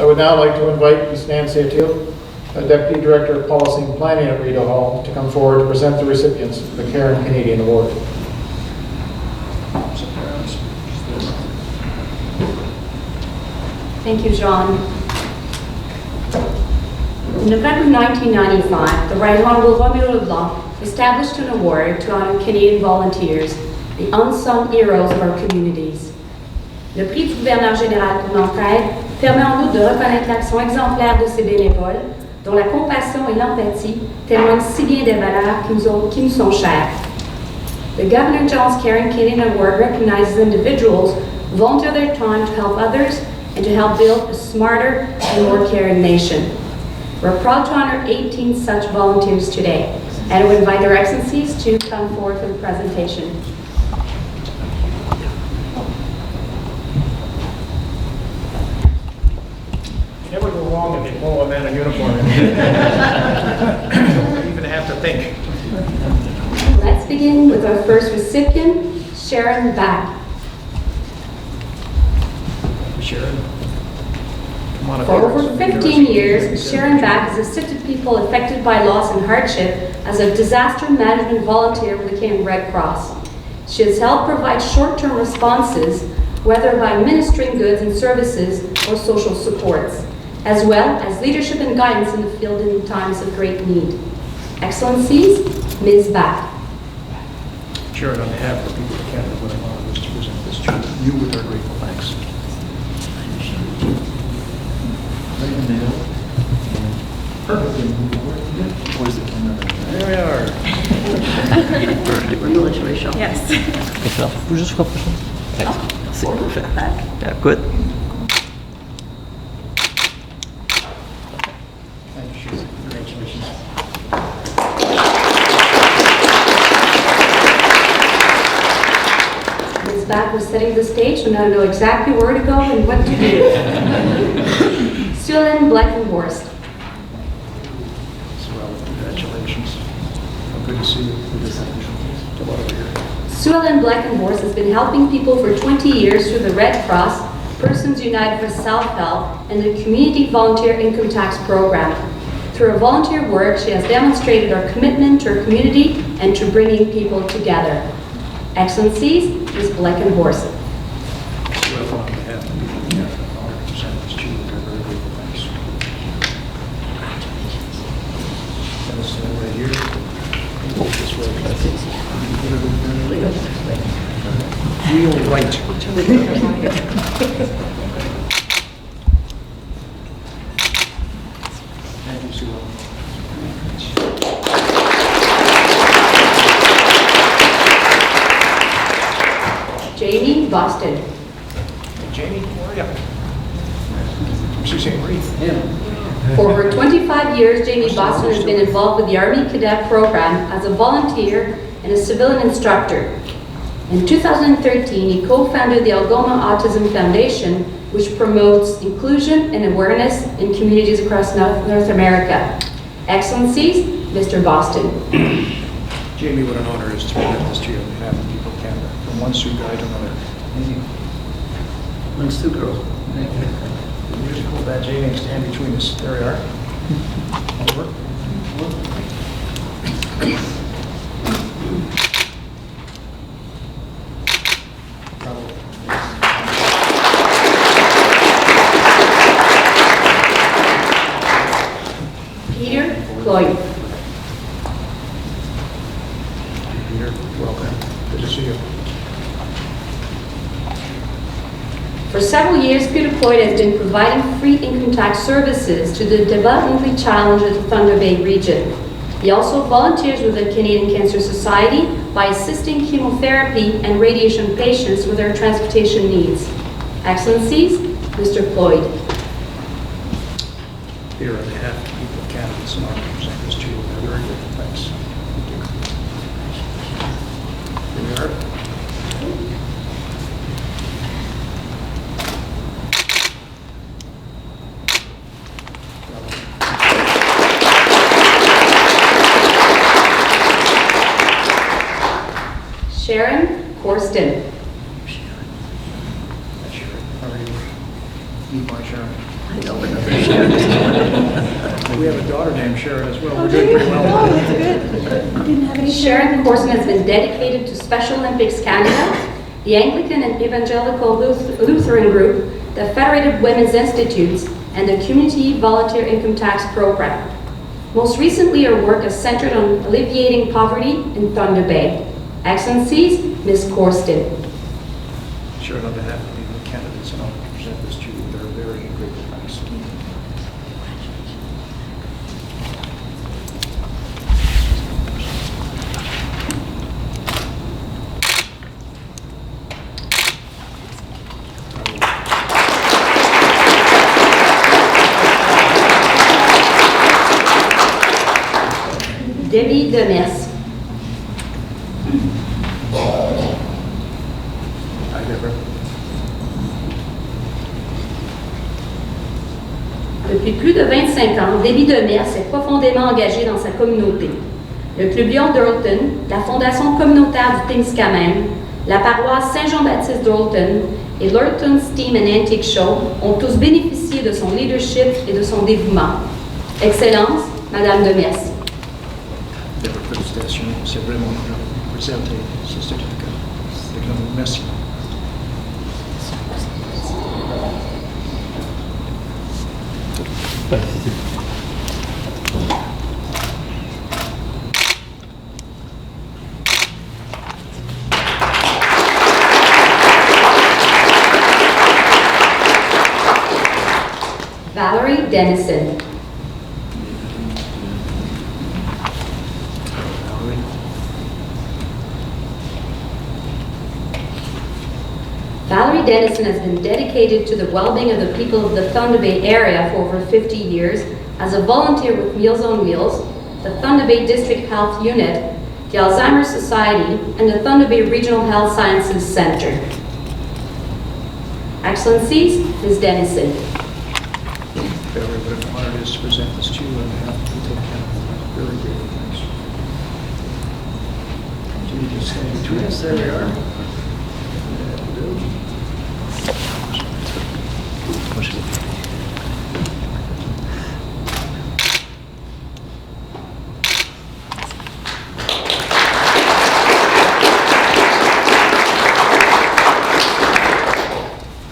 I would now like to invite Ms. Nancy Attil, Deputy Director of Policy and Planning at Rideau Hall, to come forward to present the recipients of the Karen Canadian Award. Thank you, John. In November 1995, the Right Honorable Roméo Leblanc established an award to honor Canadian volunteers, the unsung heroes of our communities. Le prix du gouverneur général pour l'entraide permet en outre de reconnaître l'action exemplaire de ces bénévoles, dont la compassion et l'empathie témoignent si bien des valeurs qui nous sont chères. The Governor General's Karen Canadian Award recognizes individuals who volunteer their time to help others and to help build a smarter and more caring nation. We're proud to honor 18 such volunteers today, and I would invite their excellencies to come forward for the presentation. Never go wrong if you pull a man in uniform. Don't even have to think. Let's begin with our first recipient, Sharon Back. Sharon. For over 15 years, Sharon Back has assisted people affected by loss and hardship as a disaster management volunteer with the Canadian Red Cross. She has helped provide short-term responses, whether by administering goods and services or social supports, as well as leadership and guidance in the field in times of great need. Excellencies, Ms. Back. Sharon, on behalf of the people of Canada, what I want is to present this to you with our grateful thanks. Perfect. Where's the camera? There we are. Yes. Excellent. Faut juste rapprocher. C'est parfait. Yeah, good. Thank you, Sharon. Congratulations. Ms. Back was setting the stage, so now I know exactly where to go and what to do. Suellen Bleckenhorst. Congratulations. Good to see you. Come on over here. Suellen Bleckenhorst has been helping people for 20 years through the Red Cross, Persons United for Self-Help, and the Community Volunteer Income Tax Program. Through her volunteer work, she has demonstrated her commitment to her community and to bringing people together. Excellencies, Ms. Bleckenhorst. Well, on behalf of the people of Canada, I'm honored to present this to you with our very grateful thanks. And this right here. This way. Wheel right. Thank you, Sue. Jamie Boston. Hey, Jamie, how are you? She's saying great. For over 25 years, Jamie Boston has been involved with the Army Cadet Program as a volunteer and a civilian instructor. In 2013, he co-founded the Algoma Autism Foundation, which promotes inclusion and awareness in communities across North America. Excellencies, Mr. Boston. Jamie, what an honor it is to present this to you on behalf of the people of Canada, from one Sioux guy to another. Thank you. Thanks, Sioux girl. Thank you. Really hold that Jamie and stand between us. There we are. Over. Bravo. Peter Cloyd. Peter, welcome. Good to see you. For several years, Peter Cloyd has been providing free income tax services to the developmentally challenged Thunder Bay region. He also volunteers with the Canadian Cancer Society by assisting chemotherapy and radiation patients with their transportation needs. Excellencies, Mr. Cloyd. Peter, on behalf of the people of Canada, it's an honor to present this to you with our very grateful thanks. Here we are. Sharon Corsten. How are you? Meet my Sharon. I know, but never shared this one. We have a daughter named Sharon as well. Oh, We're do doing you? pretty well. Oh, that's good. Didn't have any. Sharon Corson has been dedicated to Special Olympics Canada, the Anglican and Evangelical Lutheran Group, the Federated Women's Institutes, and the Community Volunteer Income Tax Program. Most recently, her work is centered on alleviating poverty in Thunder Bay. Excellencies, Ms. Corsten. Sharon, on behalf of the candidates, and I'll present this to you. They're very grateful. Thanks. Debbie Demers. Hi, Deborah. Depuis plus de 25 ans, Debbie Demers est profondément engagée dans sa communauté. Le Club Lyon d'Orton, la Fondation communautaire du Témiscamingue, la paroisse Saint-Jean-Baptiste d'Orton et l'Orton Steam and Antique Show ont tous bénéficié de son leadership et de son dévouement. Excellence, Madame Demers. Deborah, félicitations. C'est vraiment cool de présenter ce certificat. Merci. Valerie Dennison. Valerie Dennison has been dedicated to the well-being of the people of the Thunder Bay area for over 50 years as a volunteer with Meals on Wheels, the Thunder Bay District Health Unit, the Alzheimer's Society, and the Thunder Bay Regional Health Sciences Center. Excellencies, Ms. Dennison. Valerie, what an honor it is to present this to you on behalf of the people of Canada. Really grateful. Thanks. Do you just stand between us? There we are.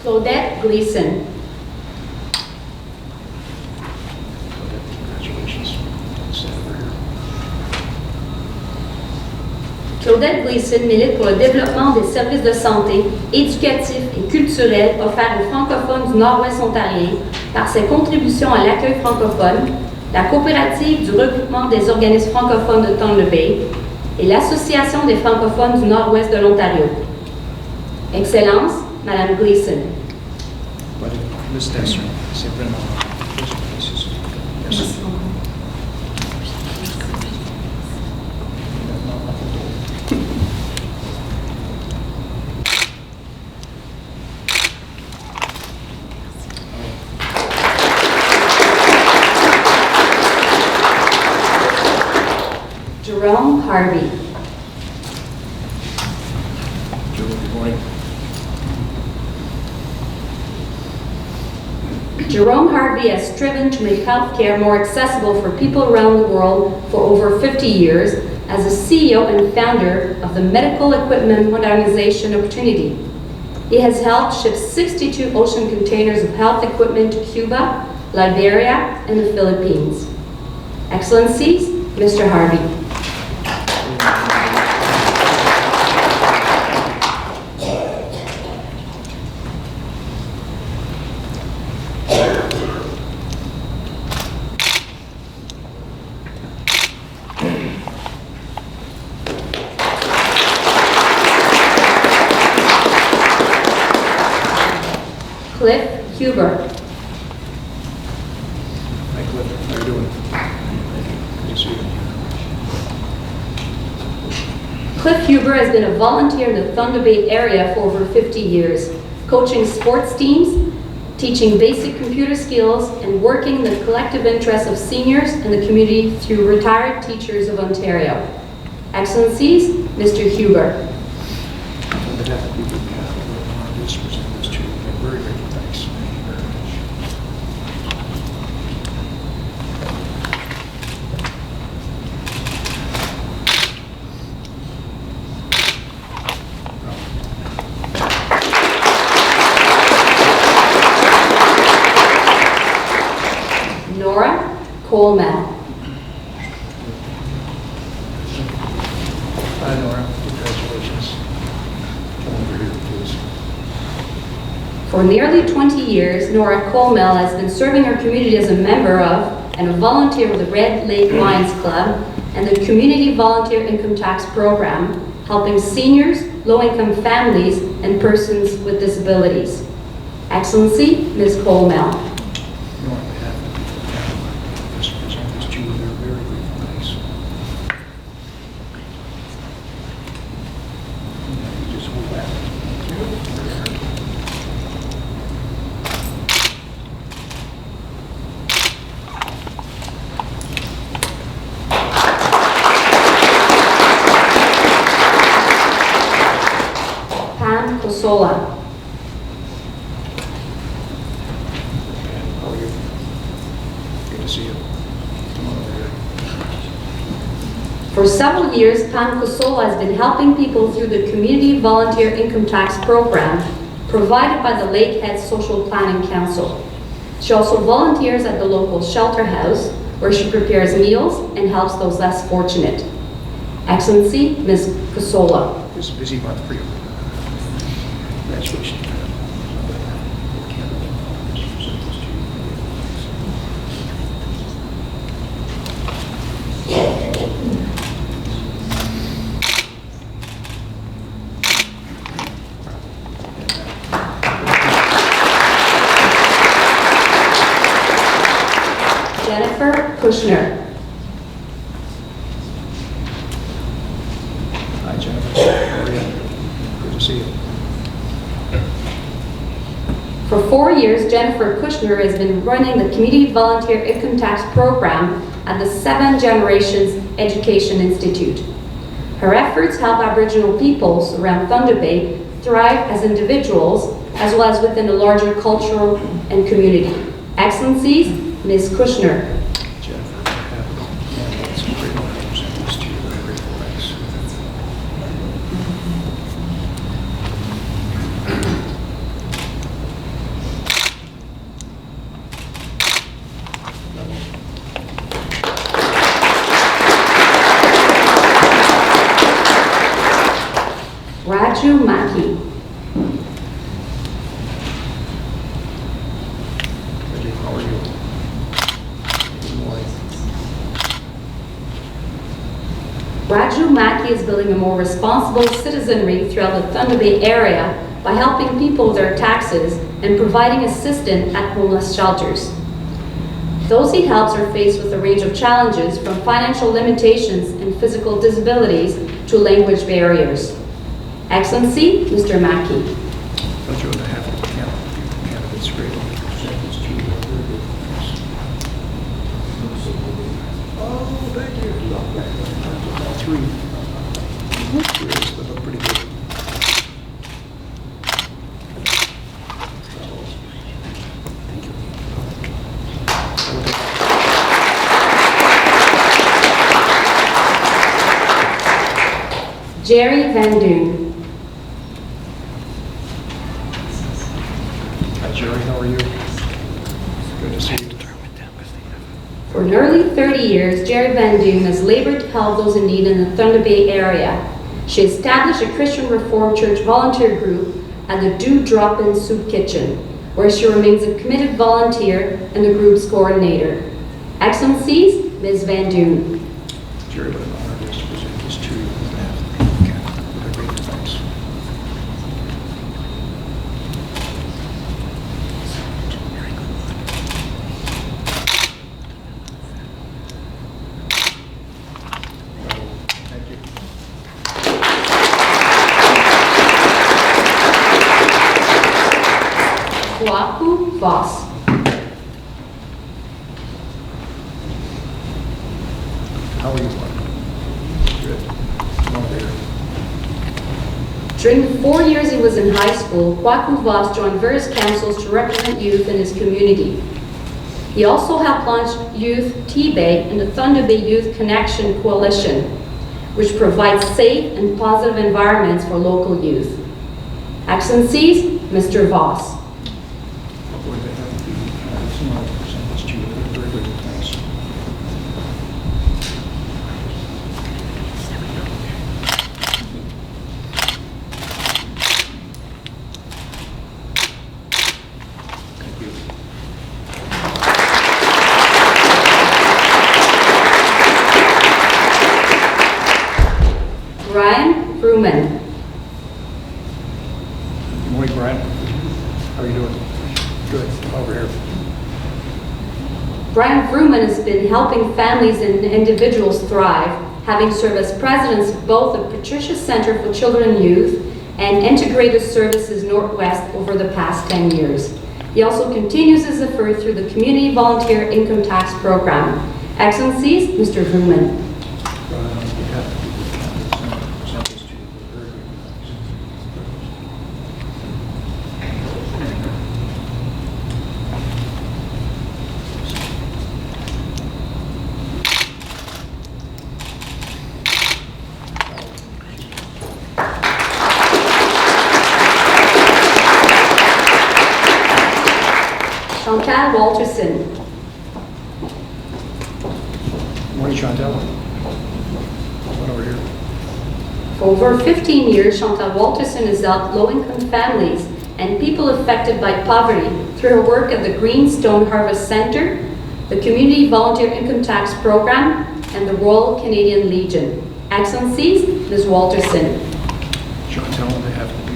Claudette Gleason. Congratulations. Stand over here. Claudette Gleason milite pour le développement des services de santé, éducatifs et culturels offerts aux francophones du Nord-Ouest ontarien par ses contributions à l'accueil francophone, la coopérative du regroupement des organismes francophones de Thunder Bay et l'Association des francophones du Nord-Ouest de l'Ontario. Excellence, Madame Gleason. Félicitations. C'est vraiment merci. Jerome Harvey. Good morning. Jerome Harvey has striven to make healthcare more accessible for people around the world for over 50 years as a CEO and founder of the Medical Equipment Modernization Opportunity. He has helped ship 62 ocean containers of health equipment to Cuba, Liberia, and the Philippines. Excellencies, Mr. Harvey. Cliff Huber. Hi, Cliff. How are you doing? Good to see you. Cliff Huber has been a volunteer in the Thunder Bay area for over 50 years, coaching sports teams, teaching basic computer skills, and working in the collective interests of seniors and the community through Retired Teachers of Ontario. Excellencies, Mr. Huber. On behalf of people in Canada, we're honored to present this to you. We're very grateful. Thanks. Thank you very much. Coleman. Nora, congratulations. Come over here, please. For nearly 20 years, Nora Coleman has been serving her community as a member of and a volunteer with the Red Lake Lions Club and the Community Volunteer Income Tax Program, helping seniors, low-income families, and persons with disabilities. Excellency, Ms. Coleman. On behalf of the people of Canada, just present this to you. They're very, very nice. You just hold that. Pam Kosola. How are you? Good to see you. Come on over here. For several years, Pam Kosola has been helping people through the Community Volunteer Income Tax Program provided by the Lakehead Social Planning Council. She also volunteers at the local shelter house where she prepares meals and helps those less fortunate. Excellency, Ms. Kosola. It's a busy month for you. Congratulations. Jennifer Kushner. Hi, Jennifer. How are you? Good to see you. For 4 years, Jennifer Kushner has been running the Community Volunteer Income Tax Program at the Seven Generations Education Institute. Her efforts help Aboriginal peoples around Thunder Bay thrive as individuals as well as within a larger cultural and community. Excellencies, Ms. Kushner. Jennifer, on behalf of the Canada, it's a great honor to present this to you. Very grateful. Thanks. Raju Maki. Reggie, how are you? Good morning. Raju Maki is building a more responsible citizenry throughout the Thunder Bay area by helping people with their taxes and providing assistance at homeless shelters. Those he helps are faced with a range of challenges from financial limitations and physical disabilities to language barriers. Excellency, Mr. Mackey. Don't you on behalf of the Canada, it's a great honor to present this to you. Very good. Thanks. Oh, thank you. Three. Yours, they look pretty good. Thank you. Jerry Van Doon. Hi, Jerry, how are you? Good to see you. For nearly 30 years, Jerry Van Doon has labored to help those in need in the Thunder Bay area. She established a Christian Reformed Church volunteer group at the Dew Drop-In Soup Kitchen, where she remains a committed volunteer and the group's coordinator. Excellencies, Ms. Van Doon. Jerry, what an honor it is to present this to you on behalf of the people of Canada. With our great thanks. Thank you. Kwaku Voss. How are you, Mark? Good. Come over here. During the 4 years he was in high school, Kwaku Voss joined various councils to represent youth in his community. He also helped launch Youth T-Bay and the Thunder Bay Youth Connection Coalition, which provides safe and positive environments for local youth. Excellencies, Mr. Voss. On behalf of the Canada, it's an honor to present this to you. Very grateful. Thanks. How are you doing? Good. Over here. Brian Vrooman has been helping families and individuals thrive, having served as president of both the Patricia Center for Children and Youth and Integrated Services Northwest over the past 10 years. He also continues his effort through the Community Volunteer Income Tax Program. Excellencies, Mr. Vrooman. Chantal Walterson. Morning, Chantal. One over here. For over 15 years, Chantal Walterson has helped low-income families and people affected by poverty through her work at the Greenstone Harvest Center, the Community Volunteer Income Tax Program, and the Royal Canadian Legion. Excellencies, Ms. Walterson. Chantal, they have to be.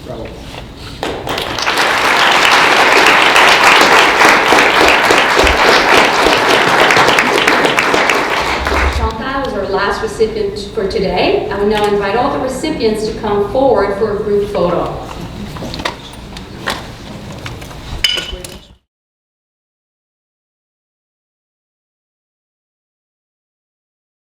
Bravo. Chantal is our last recipient for today. I will now invite all the recipients to come forward for a group photo.